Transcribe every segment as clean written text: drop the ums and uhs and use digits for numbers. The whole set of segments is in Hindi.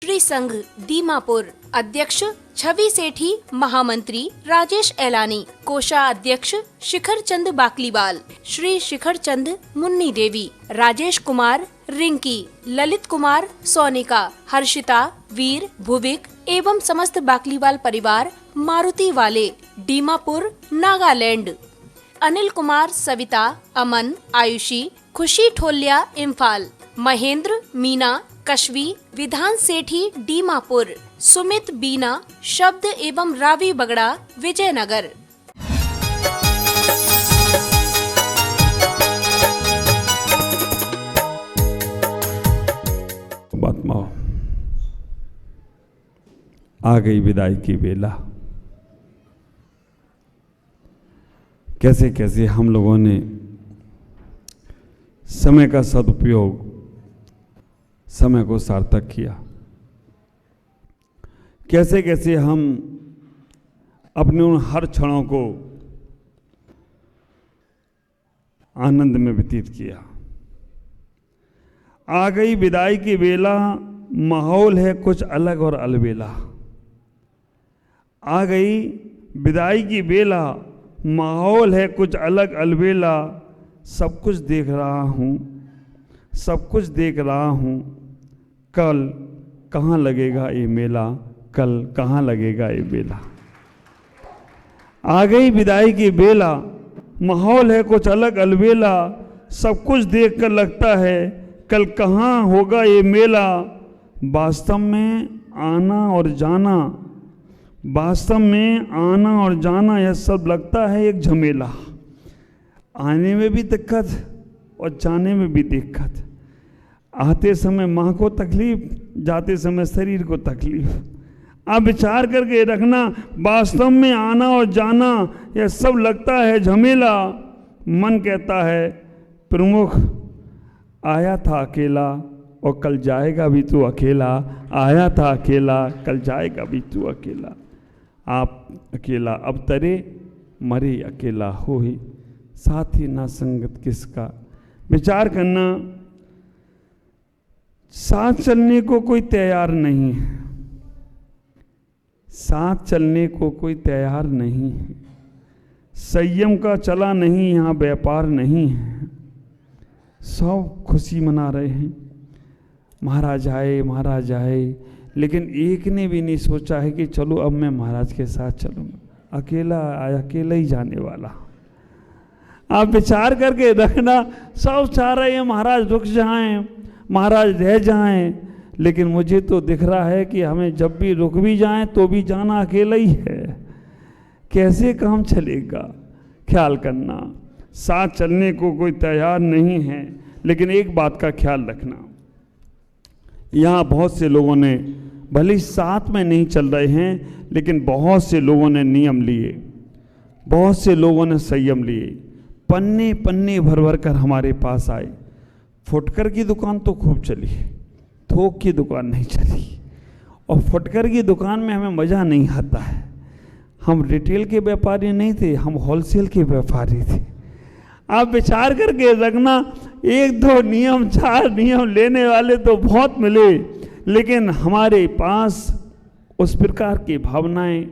श्री संघ दीमापुर अध्यक्ष छवि सेठी, महामंत्री राजेश एलानी, कोषाध्यक्ष शिखर चंद बाकलीवाल, श्री शिखर चंद मुन्नी देवी, राजेश कुमार रिंकी, ललित कुमार सोनिका, हर्षिता वीर भुविक एवं समस्त बाकलीवाल परिवार मारुति वाले दीमापुर नागालैंड, अनिल कुमार सविता, अमन आयुषी, खुशी ठोलिया इम्फाल, महेंद्र मीना कशवी, विधान सेठी दीमापुर, सुमित बीना शब्द एवं रावी बगड़ा विजयनगर। आ गई विदाई की बेला। कैसे कैसे हम लोगों ने समय का सदुपयोग, समय को सार्थक किया, कैसे कैसे हम अपने उन हर क्षणों को आनंद में व्यतीत किया। आ गई विदाई की बेला, माहौल है कुछ अलग और अलबेला। आ गई विदाई की बेला, माहौल है कुछ अलग अलबेला। सब कुछ देख रहा हूँ, सब कुछ देख रहा हूँ, कल कहाँ लगेगा ये मेला, कल कहाँ लगेगा ये मेला। आ गई विदाई की बेला, माहौल है कुछ अलग अलबेला। सब कुछ देखकर लगता है कल कहाँ होगा ये मेला। वास्तव में आना और जाना, वास्तव में आना और जाना यह सब लगता है एक झमेला। आने में भी दिक्कत और जाने में भी दिक्कत। आते समय माँ को तकलीफ, जाते समय शरीर को तकलीफ। आप विचार करके रखना, वास्तव में आना और जाना यह सब लगता है झमेला। मन कहता है प्रमुख आया था अकेला और कल जाएगा भी तू अकेला। आया था अकेला, कल जाएगा भी तू अकेला। आप अकेला अब तरे, मरे अकेला हो ही, साथ ही ना संगत किसका। विचार करना, साथ चलने को कोई तैयार नहीं है, साथ चलने को कोई तैयार नहीं है। संयम का चला नहीं, यहाँ व्यापार नहीं है। सब खुशी मना रहे हैं, महाराज आए महाराज आए, लेकिन एक ने भी नहीं सोचा है कि चलो अब मैं महाराज के साथ चलूँगा। अकेला आया, अकेला ही जाने वाला। आप विचार करके रखना, सब चाह रहे हैं महाराज रुक जाएं, महाराज रह जाएं, लेकिन मुझे तो दिख रहा है कि हमें जब भी रुक भी जाएं तो भी जाना अकेला ही है। कैसे काम चलेगा, ख्याल करना। साथ चलने को कोई तैयार नहीं है, लेकिन एक बात का ख्याल रखना, यहाँ बहुत से लोगों ने भले ही साथ में नहीं चल रहे हैं, लेकिन बहुत से लोगों ने नियम लिए, बहुत से लोगों ने संयम लिए। पन्ने पन्ने भर भर कर हमारे पास आए। फुटकर की दुकान तो खूब चली, थोक की दुकान नहीं चली। और फुटकर की दुकान में हमें मज़ा नहीं आता है। हम रिटेल के व्यापारी नहीं थे, हम होलसेल के व्यापारी थे। आप विचार करके रखना, एक दो नियम, चार नियम लेने वाले तो बहुत मिले, लेकिन हमारे पास उस प्रकार की भावनाएं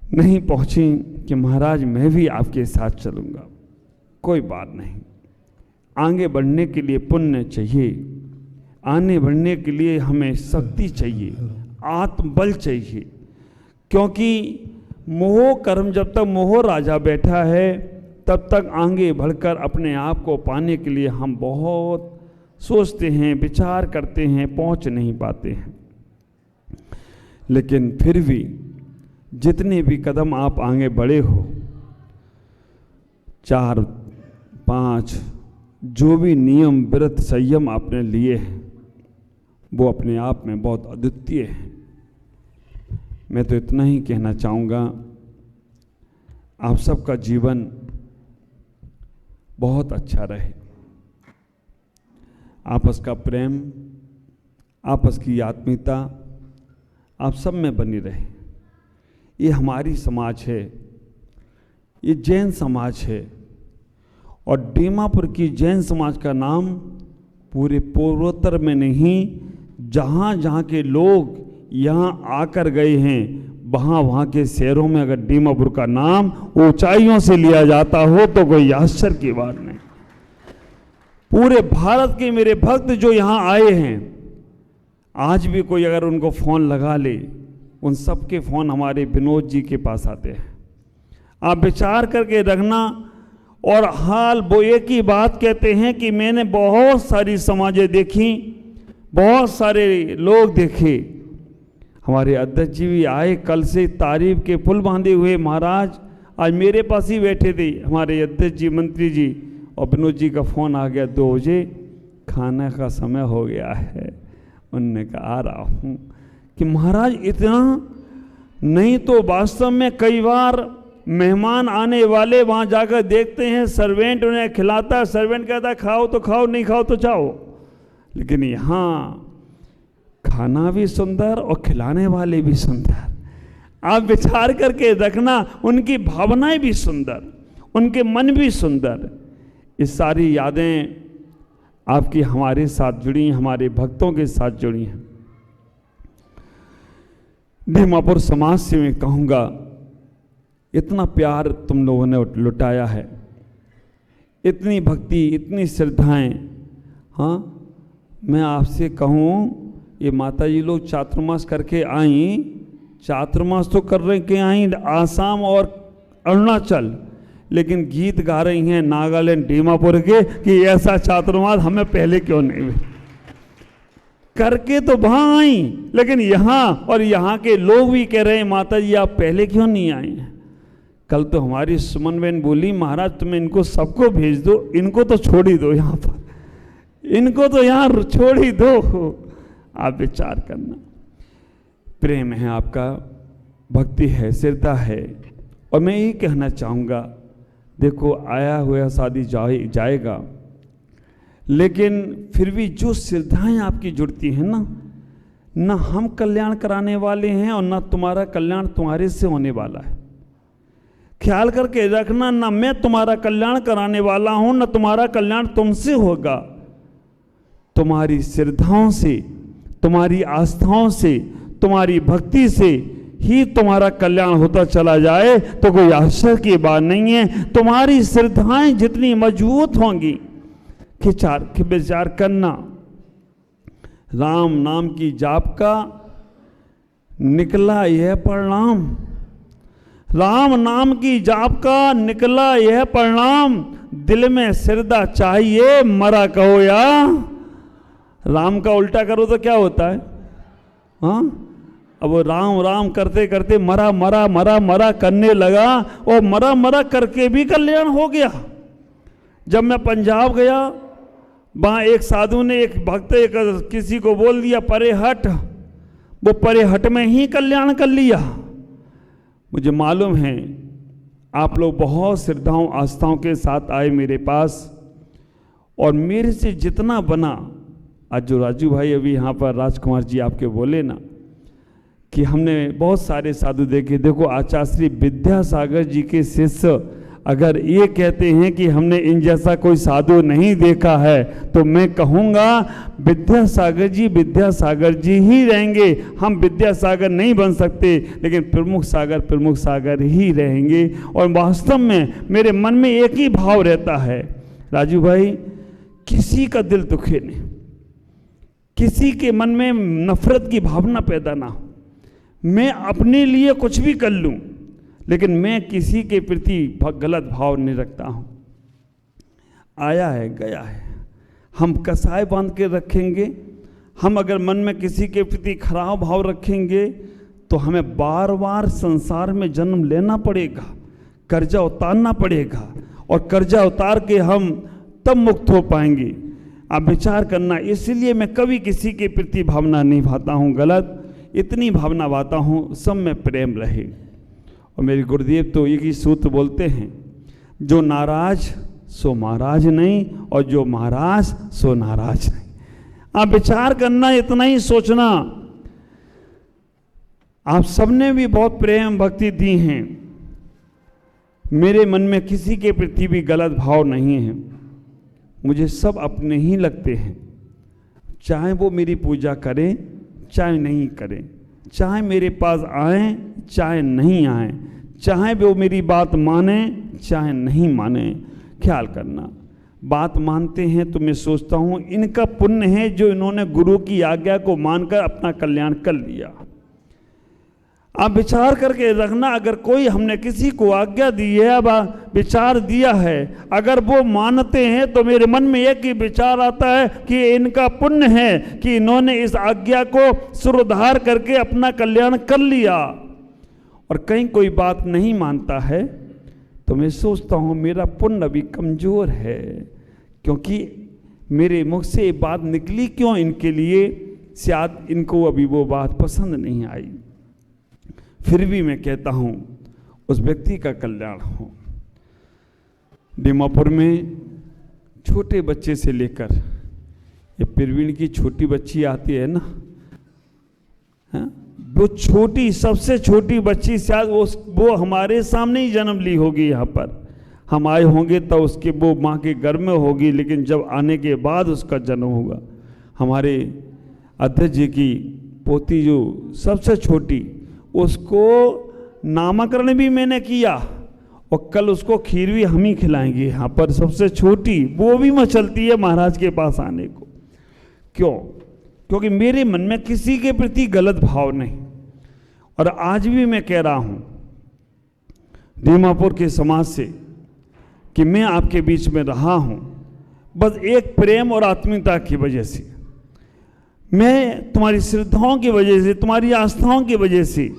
नहीं पहुंची कि महाराज मैं भी आपके साथ चलूँगा। कोई बात नहीं, आगे बढ़ने के लिए पुण्य चाहिए, आगे बढ़ने के लिए हमें शक्ति चाहिए, आत्मबल चाहिए। क्योंकि मोह कर्म, जब तक मोह राजा बैठा है तब तक आगे बढ़कर अपने आप को पाने के लिए हम बहुत सोचते हैं, विचार करते हैं, पहुंच नहीं पाते हैं। लेकिन फिर भी जितने भी कदम आप आगे बढ़े हो, 4, 5, जो भी नियम व्रत संयम आपने लिए हैं, वो अपने आप में बहुत अद्वितीय है। मैं तो इतना ही कहना चाहूँगा, आप सबका जीवन बहुत अच्छा रहे। आपस का प्रेम, आपस की आत्मीयता आप सब में बनी रहे। ये हमारी समाज है, ये जैन समाज है, और दीमापुर की जैन समाज का नाम पूरे पूर्वोत्तर में नहीं, जहाँ जहाँ के लोग यहाँ आकर गए हैं, वहाँ के शहरों में अगर दीमापुर का नाम ऊंचाइयों से लिया जाता हो तो कोई आश्चर्य की बात नहीं। पूरे भारत के मेरे भक्त जो यहाँ आए हैं, आज भी कोई अगर उनको फ़ोन लगा ले, उन सब के फ़ोन हमारे विनोद जी के पास आते हैं। आप विचार करके रखना। और हाल वो एक ही बात कहते हैं कि मैंने बहुत सारी समाजें देखी, बहुत सारे लोग देखे। हमारे अध्यक्ष जी भी आए, कल से तारीफ के पुल बांधे हुए महाराज आज मेरे पास ही बैठे थे। हमारे अध्यक्ष जी, मंत्री जी और विनोद जी का फ़ोन आ गया 2 बजे, खाने का समय हो गया है। उनने कहा आ रहा हूँ कि महाराज इतना नहीं तो वास्तव में कई बार मेहमान आने वाले वहाँ जाकर देखते हैं सर्वेंट उन्हें खिलाता है, सर्वेंट कहता है खाओ तो खाओ, नहीं खाओ तो जाओ। लेकिन यहाँ खाना भी सुंदर और खिलाने वाले भी सुंदर। आप विचार करके रखना, उनकी भावनाएं भी सुंदर, उनके मन भी सुंदर। ये सारी यादें आपकी हमारे साथ जुड़ी, हमारे भक्तों के साथ जुड़ी हैं। दीमापुर समाज से मैं कहूँगा, इतना प्यार तुम लोगों ने लुटाया है, इतनी भक्ति, इतनी श्रद्धाएं। हाँ, मैं आपसे कहूँ, ये माता जी लोग चातुर्मास करके आई, चातुर्मास तो कर रहे के आई आसाम और अरुणाचल, लेकिन गीत गा रही हैं नागालैंड दीमापुर के कि ऐसा चातुर्मास हमें पहले क्यों नहीं हुई। करके तो वहाँ आई, लेकिन यहाँ और यहाँ के लोग भी कह रहे हैं माता जी आप पहले क्यों नहीं आई हैं। कल तो हमारी सुमन बहन बोली महाराज तुम्हें इनको सबको भेज दो, इनको तो छोड़ ही दो, यहाँ पर इनको तो यहाँ छोड़ ही दो। आप विचार करना, प्रेम है आपका, भक्ति है, श्रद्धा है। और मैं यही कहना चाहूँगा, देखो आया हुआ शादी जाएगा, लेकिन फिर भी जो श्रद्धाएं आपकी जुड़ती हैं ना हम कल्याण कराने वाले हैं और ना तुम्हारा कल्याण तुम्हारे से होने वाला है। ख्याल करके रखना, ना मैं तुम्हारा कल्याण कराने वाला हूं, ना तुम्हारा कल्याण तुमसे होगा। तुम्हारी श्रद्धाओं से, तुम्हारी आस्थाओं से, तुम्हारी भक्ति से ही तुम्हारा कल्याण होता चला जाए तो कोई आश्चर्य की बात नहीं है। तुम्हारी श्रद्धाएं जितनी मजबूत होंगी, विचार करना, राम नाम की जाप का निकला यह परिणाम, राम नाम की जाप का निकला यह परिणाम, दिल में श्रद्धा चाहिए मरा कहो या। राम का उल्टा करो तो क्या होता है? हाँ, अब वो राम राम करते करते मरा मरा मरा मरा करने लगा और मरा मरा करके भी कल्याण हो गया। जब मैं पंजाब गया, वहाँ एक साधु ने, एक भक्त किसी को बोल दिया परे हट, वो परे हट में ही कल्याण कर लिया। मुझे मालूम है आप लोग बहुत श्रद्धाओं आस्थाओं के साथ आए मेरे पास, और मेरे से जितना बना, आज जो राजू भाई अभी यहाँ पर राजकुमार जी आपके बोले ना कि हमने बहुत सारे साधु देखे। देखो आचार्य श्री विद्यासागर जी के शिष्य अगर ये कहते हैं कि हमने इन जैसा कोई साधु नहीं देखा है, तो मैं कहूँगा विद्यासागर जी ही रहेंगे। हम विद्यासागर नहीं बन सकते, लेकिन प्रमुख सागर ही रहेंगे। और वास्तव में मेरे मन में एक ही भाव रहता है, राजू भाई, किसी का दिल दुखे नहीं, किसी के मन में नफरत की भावना पैदा ना हो। मैं अपने लिए कुछ भी कर लूँ, लेकिन मैं किसी के प्रति गलत भाव नहीं रखता हूँ। आया है गया है, हम कसाय बांध के रखेंगे। हम अगर मन में किसी के प्रति खराब भाव रखेंगे तो हमें बार बार संसार में जन्म लेना पड़ेगा, कर्जा उतारना पड़ेगा, और कर्जा उतार के हम तब मुक्त हो पाएंगे। आप विचार करना, इसलिए मैं कभी किसी के प्रति भावना नहीं भाता हूँ गलत, इतनी भावना भाता हूँ सब में प्रेम रहे। और मेरे गुरुदेव तो एक ही सूत्र बोलते हैं, जो नाराज सो महाराज नहीं, और जो महाराज सो नाराज नहीं। आप विचार करना, इतना ही सोचना। आप सबने भी बहुत प्रेम भक्ति दी हैं, मेरे मन में किसी के प्रति भी गलत भाव नहीं है, मुझे सब अपने ही लगते हैं। चाहे वो मेरी पूजा करें चाहे नहीं करें, चाहे मेरे पास आए चाहे नहीं आए, चाहे वो मेरी बात माने चाहे नहीं माने। ख्याल करना, बात मानते हैं तो मैं सोचता हूँ इनका पुण्य है जो इन्होंने गुरु की आज्ञा को मानकर अपना कल्याण कर लिया। आप विचार करके रखना, अगर कोई हमने किसी को आज्ञा दी है, अब विचार दिया है, अगर वो मानते हैं तो मेरे मन में एक ही विचार आता है कि इनका पुण्य है कि इन्होंने इस आज्ञा को सुधार करके अपना कल्याण कर लिया। और कहीं कोई बात नहीं मानता है तो मैं सोचता हूँ मेरा पुण्य अभी कमज़ोर है, क्योंकि मेरे मुख से ये बात निकली क्यों इनके लिए, शायद इनको अभी वो बात पसंद नहीं आई। फिर भी मैं कहता हूँ उस व्यक्ति का कल्याण हो। दीमापुर में छोटे बच्चे से लेकर ये प्रवीण की छोटी बच्ची आती है ना, वो छोटी सबसे छोटी बच्ची शायद वो हमारे सामने ही जन्म ली होगी। यहाँ पर हम आए होंगे तो उसके वो माँ के घर में होगी, लेकिन जब आने के बाद उसका जन्म होगा। हमारे अध्यक्ष जी की पोती जो सबसे छोटी, उसको नामकरण भी मैंने किया और कल उसको खीर भी हम ही खिलाएंगे। यहाँ पर सबसे छोटी वो भी मचलती है महाराज के पास आने को। क्यों? क्योंकि मेरे मन में किसी के प्रति गलत भाव नहीं। और आज भी मैं कह रहा हूँ दीमापुर के समाज से कि मैं आपके बीच में रहा हूँ बस एक प्रेम और आत्मीयता की वजह से, मैं तुम्हारी श्रद्धाओं की वजह से, तुम्हारी आस्थाओं की वजह से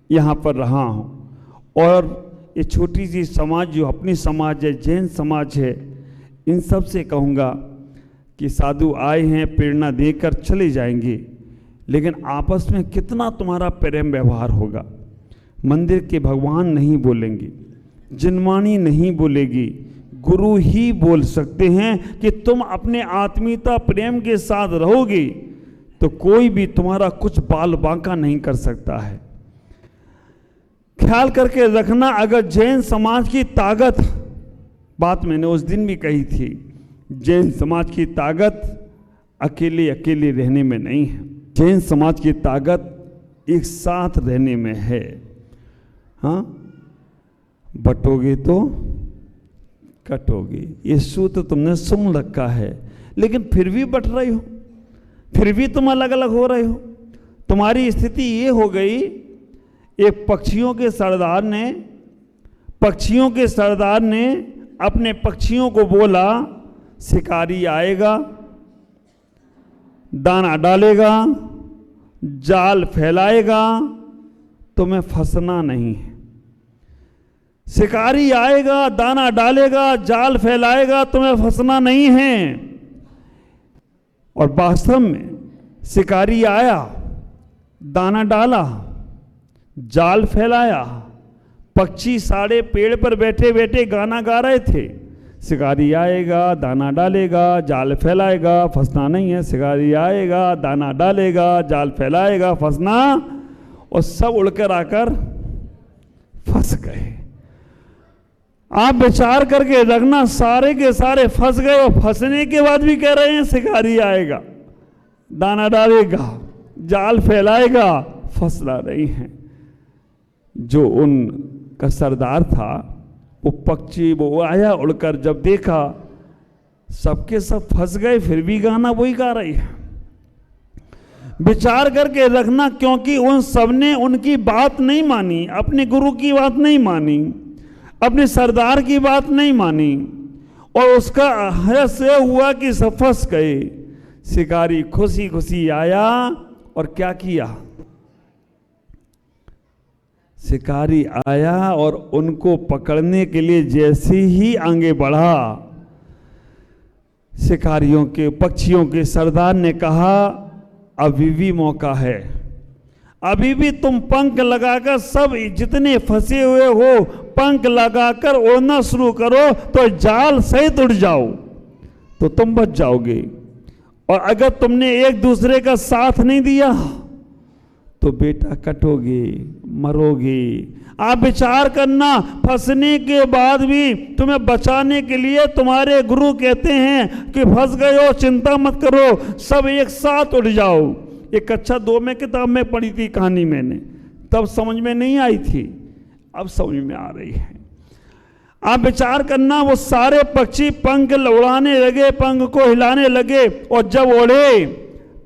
यहाँ पर रहा हूँ। और ये छोटी सी समाज जो अपनी समाज है, जैन समाज है, इन सब से कहूँगा कि साधु आए हैं, प्रेरणा देकर चले जाएंगे, लेकिन आपस में कितना तुम्हारा प्रेम व्यवहार होगा। मंदिर के भगवान नहीं बोलेंगे, जिनवाणी नहीं बोलेगी, गुरु ही बोल सकते हैं कि तुम अपने आत्मीयता प्रेम के साथ रहोगे तो कोई भी तुम्हारा कुछ बाल बांका नहीं कर सकता है। ख्याल करके रखना, अगर जैन समाज की ताकत, बात मैंने उस दिन भी कही थी, जैन समाज की ताकत अकेले अकेले रहने में नहीं है। जैन समाज की ताकत एक साथ रहने में है। हाँ, बटोगे तो कटोगे, ये सूत्र तुमने सुन रखा है, लेकिन फिर भी बट रहे हो, फिर भी तुम अलग अलग हो रहे हो। तुम्हारी स्थिति ये हो गई, एक पक्षियों के सरदार ने अपने पक्षियों को बोला, शिकारी आएगा, दाना डालेगा, जाल फैलाएगा, तुम्हें फंसना नहीं है। शिकारी आएगा, दाना डालेगा, जाल फैलाएगा, तुम्हें फंसना नहीं है। और वास्तव में शिकारी आया, दाना डाला, जाल फैलाया, पक्षी सारे पेड़ पर बैठे बैठे गाना गा रहे थे। शिकारी आएगा, दाना डालेगा, जाल फैलाएगा, फंसना नहीं है। शिकारी आएगा, दाना डालेगा, जाल फैलाएगा, फंसना, और सब उड़कर आकर फंस गए। आप विचार करके रखना, सारे के सारे फंस गए और फंसने के बाद भी कह रहे हैं शिकारी आएगा, दाना डालेगा, जाल फैलाएगा, फंसना नहीं है। जो उनका सरदार था, वो पक्षी वो आया उड़कर, जब देखा सबके सब फंस गए, फिर भी गाना वही गा रही है। विचार करके रखना, क्योंकि उन सबने उनकी बात नहीं मानी, अपने गुरु की बात नहीं मानी, अपने सरदार की बात नहीं मानी, और उसका रहस्य हुआ कि सब फंस गए। शिकारी खुशी खुशी आया और क्या किया? शिकारी आया और उनको पकड़ने के लिए जैसे ही आगे बढ़ा, शिकारियों के, पक्षियों के सरदार ने कहा, अभी भी मौका है, अभी भी तुम पंख लगाकर, सब जितने फंसे हुए हो पंख लगाकर उड़ना शुरू करो, तो जाल सहित उड़ जाओ तो तुम बच जाओगे। और अगर तुमने एक दूसरे का साथ नहीं दिया तो बेटा कटोगे, मरोगे। आप विचार करना, फंसने के बाद भी तुम्हें बचाने के लिए तुम्हारे गुरु कहते हैं कि फंस गए हो, चिंता मत करो, सब एक साथ उठ जाओ। एक कक्षा 2 में किताब में पढ़ी थी कहानी मैंने, तब समझ में नहीं आई थी, अब समझ में आ रही है। आप विचार करना, वो सारे पक्षी पंख उड़ाने लगे, पंख को हिलाने लगे, और जब उड़े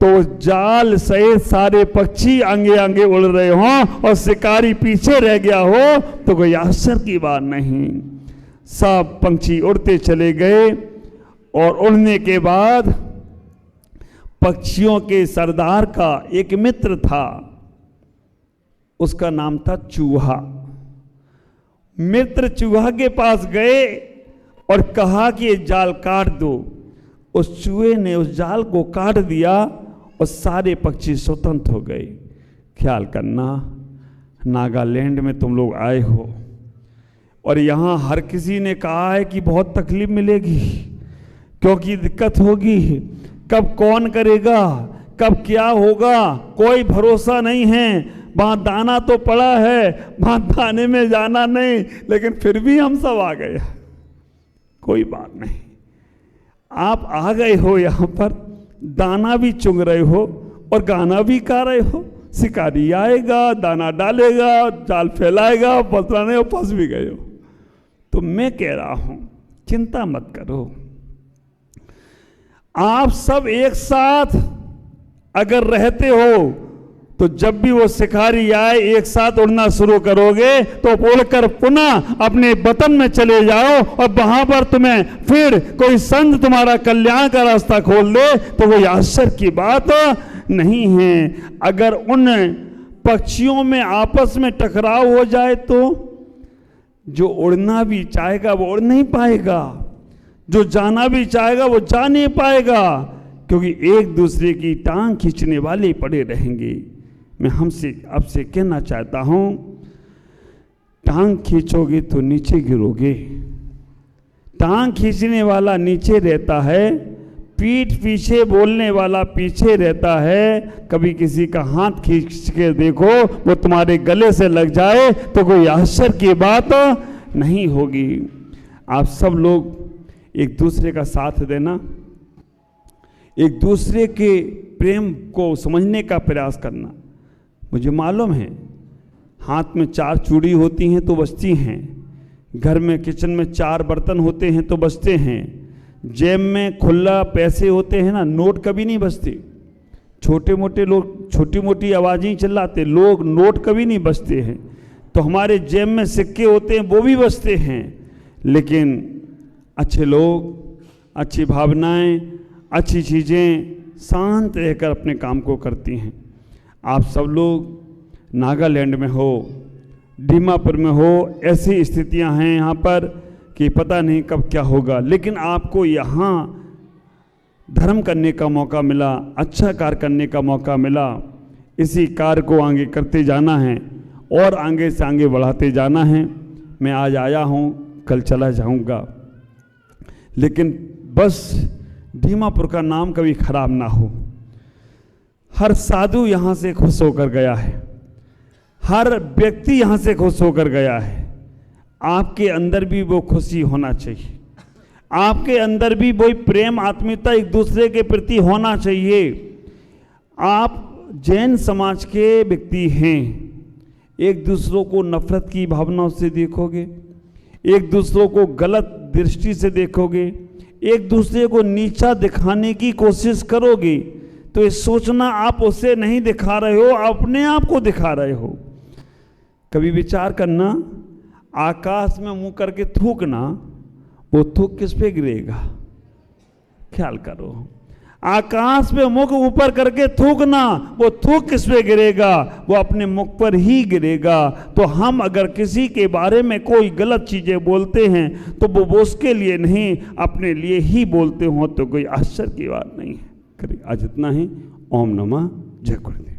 तो जाल सहित सारे पक्षी आगे आगे उड़ रहे हों और शिकारी पीछे रह गया हो तो कोई आश्चर्य की बात नहीं। सब पंछी उड़ते चले गए, और उड़ने के बाद पक्षियों के सरदार का एक मित्र था, उसका नाम था चूहा। मित्र चूहा के पास गए और कहा कि ये जाल काट दो। उस चूहे ने उस जाल को काट दिया और सारे पक्षी स्वतंत्र हो गए। ख्याल करना, नागालैंड में तुम लोग आए हो और यहाँ हर किसी ने कहा है कि बहुत तकलीफ मिलेगी, क्योंकि दिक्कत होगी, कब कौन करेगा, कब क्या होगा, कोई भरोसा नहीं है। वहाँ दाना तो पड़ा है, वहाँ दाने में जाना नहीं, लेकिन फिर भी हम सब आ गए। कोई बात नहीं, आप आ गए हो यहाँ पर, दाना भी चुंग रहे हो और गाना भी गा रहे हो। शिकारी आएगा, दाना डालेगा, जाल फैलाएगा, पता नहीं, फंस भी गए हो। तो मैं कह रहा हूं, चिंता मत करो। आप सब एक साथ अगर रहते हो तो जब भी वो शिकारी आए एक साथ उड़ना शुरू करोगे तो उड़कर पुनः अपने वतन में चले जाओ, और वहां पर तुम्हें फिर कोई संत तुम्हारा कल्याण का रास्ता खोल दे तो कोई आश्चर्य की बात नहीं है। अगर उन पक्षियों में आपस में टकराव हो जाए तो जो उड़ना भी चाहेगा वो उड़ नहीं पाएगा, जो जाना भी चाहेगा वो जा नहीं पाएगा, क्योंकि एक दूसरे की टांग खींचने वाले पड़े रहेंगे। मैं हमसे आपसे कहना चाहता हूं, टांग खींचोगे तो नीचे गिरोगे। टांग खींचने वाला नीचे रहता है, पीठ पीछे बोलने वाला पीछे रहता है। कभी किसी का हाथ खींच के देखो, वो तुम्हारे गले से लग जाए तो कोई आश्चर्य की बात नहीं होगी। आप सब लोग एक दूसरे का साथ देना, एक दूसरे के प्रेम को समझने का प्रयास करना। मुझे मालूम है हाथ में 4 चूड़ी होती हैं तो बचती हैं, घर में किचन में 4 बर्तन होते हैं तो बचते हैं, जेब में खुला पैसे होते हैं ना, नोट कभी नहीं बचते। छोटे मोटे लोग छोटी मोटी आवाज़ें चिल्लाते, लोग नोट कभी नहीं बचते हैं। तो हमारे जेब में सिक्के होते हैं वो भी बचते हैं, लेकिन अच्छे लोग, अच्छी भावनाएं, अच्छी चीज़ें शांत रहकर अपने काम को करती हैं। आप सब लोग नागालैंड में हो, दीमापुर में हो, ऐसी स्थितियां हैं यहाँ पर कि पता नहीं कब क्या होगा, लेकिन आपको यहाँ धर्म करने का मौका मिला, अच्छा कार्य करने का मौका मिला। इसी कार्य को आगे करते जाना है और आगे से आगे बढ़ाते जाना है। मैं आज आया हूँ, कल चला जाऊँगा, लेकिन बस दीमापुर का नाम कभी खराब ना हो। हर साधु यहाँ से खुश होकर गया है, हर व्यक्ति यहाँ से खुश होकर गया है। आपके अंदर भी वो खुशी होना चाहिए, आपके अंदर भी वही प्रेम आत्मीयता एक दूसरे के प्रति होना चाहिए। आप जैन समाज के व्यक्ति हैं, एक दूसरों को नफरत की भावनाओं से देखोगे, एक दूसरों को गलत दृष्टि से देखोगे, एक दूसरे को नीचा दिखाने की कोशिश करोगे तो ये सोचना आप उसे नहीं दिखा रहे हो, अपने आप को दिखा रहे हो। कभी विचार करना, आकाश में मुंह करके थूकना, वो थूक किस पे गिरेगा? ख्याल करो, आकाश पे मुख ऊपर करके थूकना, वो थूक किस पे गिरेगा? वो अपने मुख पर ही गिरेगा। तो हम अगर किसी के बारे में कोई गलत चीजें बोलते हैं तो वो उसके लिए नहीं, अपने लिए ही बोलते हो, तो कोई आश्चर्य की बात नहीं है। आज इतना ही। ओम नमः जय गुरुदेव।